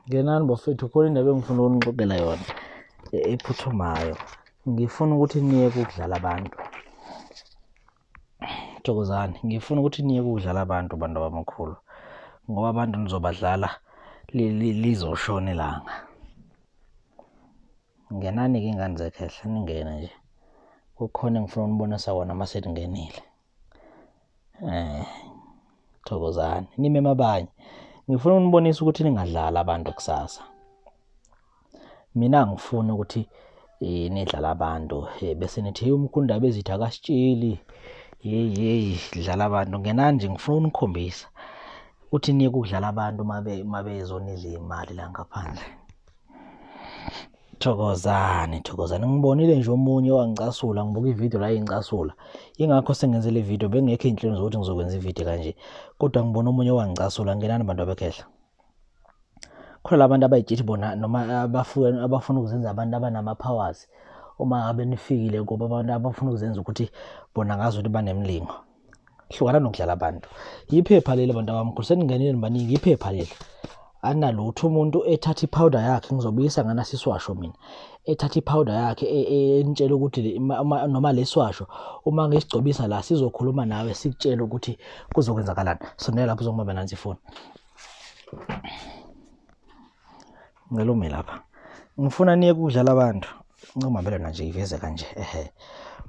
Ngenani bafethu khona indaba engifuna ukunixoxela yona ephuthumayo. Ngifuna ukuthi niye ukudlala abantu. Thokozani, ngifuna ukuthi niye ukudlala abantu bantu abamakhulu. Ngoba abantu nizobadlala lizoshona ilanga. Ngenani-ke ingane zekhehla ningene nje. Kukhona engifuna unibonisa wona mase ningenile. Thokozani, nime mabanye. Ngifuna unibonisa ukuthi ningadlala abantu kusasa. Mina ngifuna ukuthi nidlala abantu bese nithi umkhundaba ezithi akasitsheli. Dlala abantu. Ngenani nje ngifuna unikhombisa ukuthi niye ukudlala abantu mabezonidla imali la ngaphandle. Thokozani. Ngibonile nje omunye wangicasula, ngibuka ivideo la ingicasula. Ingakho sengenze le video bengekho inhlelo zokuthi ngizokwenza ivideo kanje. Kodwa ngibona omunye wangicasula. Ngenani abantu abekhehla. Khona labantu abayitshitshi bona noma abafuna ukuzenza abantu abanama powers. Uma ngabe nifikile ngoba abantu abafuna ukuzenza ukuthi bona ngazi ukuthi banemlingo. Hlukana nokudlala abantu. Iphepha leli abantu abamkhulu seningenile nibaningi iphepha leli. Analutho umuntu ethatha ipowder yakhe ngizobuyisa ngana siswasho mina. Ethatha ipowder yakhe entshela ukuthi noma leswasho uma ngesigcobisa la sizokhuluma nawe sikutshela ukuthi kuzokwenzakalani. Sonela lapho uzongibamba nansi ifoni. Ngelume lapha. Ngifuna niye ukudlala abantu. Ngomabelana nje iveze kanje.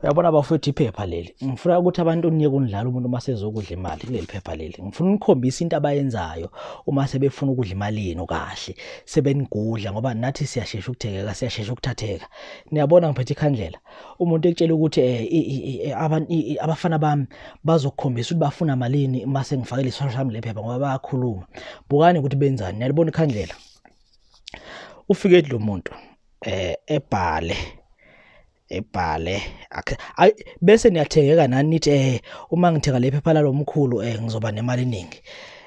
Uyabona bafethu iphepha leli. Ngifuna ukuthi abantu niye kunidlala umuntu uma sezokudla imali kuleli phepha leli. Ngifuna ukukhombisa into abayenzayo uma sebefuna ukudla imali yenu kahle. Sebenigudla ngoba nathi siyashesha ukuthekeka, siyashesha ukuthatheka. Niyabona ngiphethe ikhandlela. Umuntu ekutshela ukuthi abafana bami bazokukhombisa ukuthi bafuna malini mase ngifakele isandla sami lephepha ngoba bayakhuluma. Bukani ukuthi benzani. Niyalibona ikhandlela. Ufike lo muntu ebhale bese niyathengeka nani nithi uma ngithenga lephepha lalomkhulu ngizoba nemali eningi.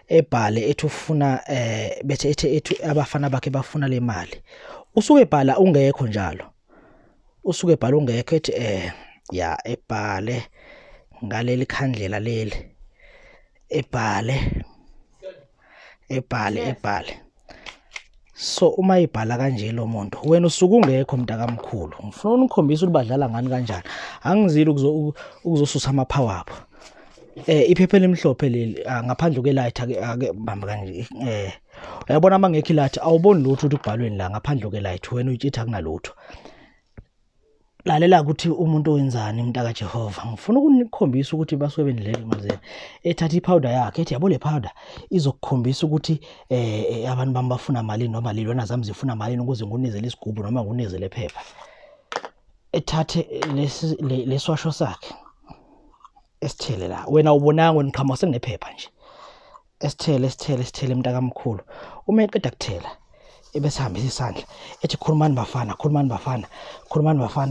Ebhale ethi ufuna bethe ethi abafana bakhe bafuna le mali. Usuke ebhala ungekho njalo. Usuke ebhala ungekho ethi ebhale ngaleli khandlela leli. Ebhale. So uma ibhala kanje lo muntu wena usuke ungekho mntakamkhulu. Ngifuna unikhombisa ukuthi badlala ngani kanjani. Angizili ukuzosusa amapower apho. Iphepha elimhlophe leli ngaphandle kwelight ake bamba kanje. Uyabona mangekho ilight awuboni lutho ukuthi kubhalweni la ngaphandle kwelight wena uyitshitha kunalutho. Lalela ukuthi umuntu wenzani mntaka Jehova. Ngifuna ukunikhombisa ukuthi basuke benidlela imali zenu. Ethatha ipowder yakhe ethi yabo le powder izokukhombisa ukuthi abantu bami bafuna imali noma lilona zami zifuna imali ukuze ngunezele isigubhu noma ngunezele iphepha. Ethathe leswasho sakhe. Esithele la. Wena ubonanga wena qhamuka sekunephepha nje. Esithele mntakamkhulu. Uma eqeda kuthela ebese hambisa isandla ethi khulumani bafana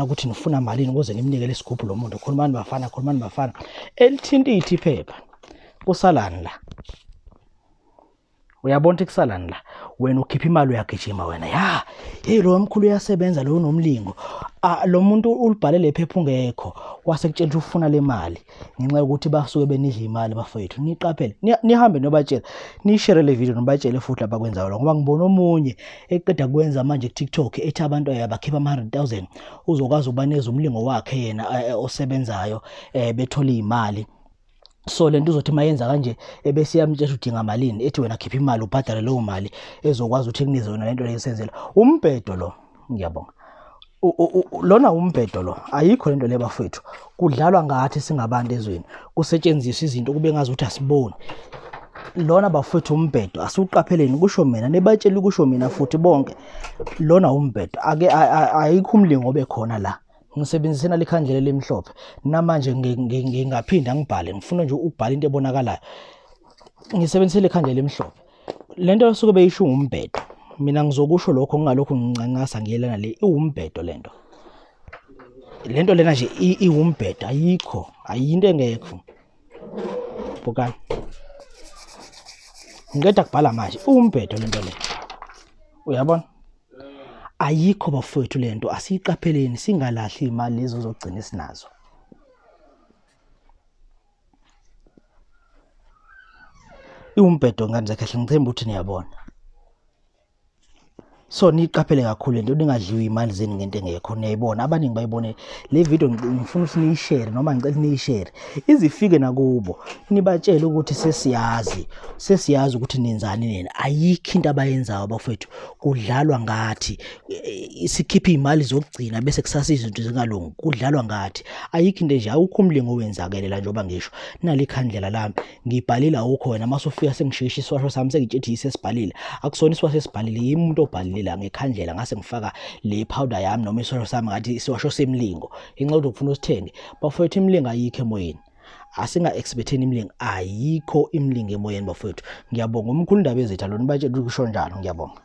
ukuthi nifuna malini ukuze ngimnike lesigubhu lo muntu. Khulumani bafana. Elithinta iphepha. Kusalani la. Uyabona ukuthi kusalani la. Wena ukhipha imali uyagijima wena. Lo mkhulu uyasebenza lo nomlingo. Lo muntu ulibhale lephepha ungekho. Wasekutshela ukuthi ufuna le mali. Ngenxa yokuthi basuke benidla imali bafethu. Niqaphele. Nihambe nobatshela. Nishare le video nobatshele futhi abakwenzayo ngoba ngibona omunye eqeda kwenza manje ku TikTok ethi abantu abakhipha ama 100,000 uzokwazi ukubaneza umlingo wakhe yena osebenzayo bethola imali. So lento uzothi mayenza kanje ebese yamtshela udinga malini ethi wena khipha imali ubhadale leyo mali ezokwazi ukuthi ekunize yona lento leyisenzela. Umbhedo lo ngiyabonga. Lona umbhedo lo ayikho lento le bafethu. Kudlalwa ngathi singabantu ezweni. Kusetshenziswa izinto kube ngazi ukuthi asiboni. Lona bafethu umbhedo asuqapheleni kusho mina nebatshela kusho mina futhi bonke. Lona umbhedo ayikho umlingo obekhona la. Ngisebenzisena lekhandlela lemhlophe. Namanje ngingaphinda ngibhale. Ngifuna nje ukubhala into ebonakalayo. Ngisebenzisela lekhandlela lemhlophe. Lento suke beyisho umbhedo. Mina ngizokusho lokho ngalokho ngincangasa ngiyelana le iwumbhedo lento. Lento lena nje iwumbhedo ayikho. Ayinto engekho. Bukani. Ngiceda kubhala manje umbhedo lento le. Uyabona? Ayikho bafethu lento asiqapheleni singalahli imali lezo zogcina sinazo. Iwumbhedo ngani zakhe ngithemba ukuthi niyabona. So niqaphele kakhulu lento ningadliwa imali zenu ngento engekho niyayibona abaningi bayibone le video ngifuna ukuthi niyishare noma ngicela niyishare izifike nakubo nibatshele ukuthi sesiyazi ukuthi nenzani nina ayikho into abayenzayo bafethu kudlalwa ngathi sikhipha imali zokugcina bese kusasa izinto zingalungi kudlalwa ngathi ayikho into nje awukho umlingo owenzakela njengoba ngisho nalikhandlela lami ngibhalile awukho wena masufika sengishisha iswasho sami sengitshethi yisesibhalile akusona iswasho esibhalile yimi umuntu obhalile la ngekhandlela ngase ngifaka le powder yami noma iswasho sami ngathi iswasho semlingo inxa ukuthi ufuna usithenge bafethu imlingo ayikho emoyeni asinga expecteni imlingo ayikho imlingo emoyeni bafethu ngiyabonga umkhulu indaba ezethu lo nibatshela ukusho njalo ngiyabonga.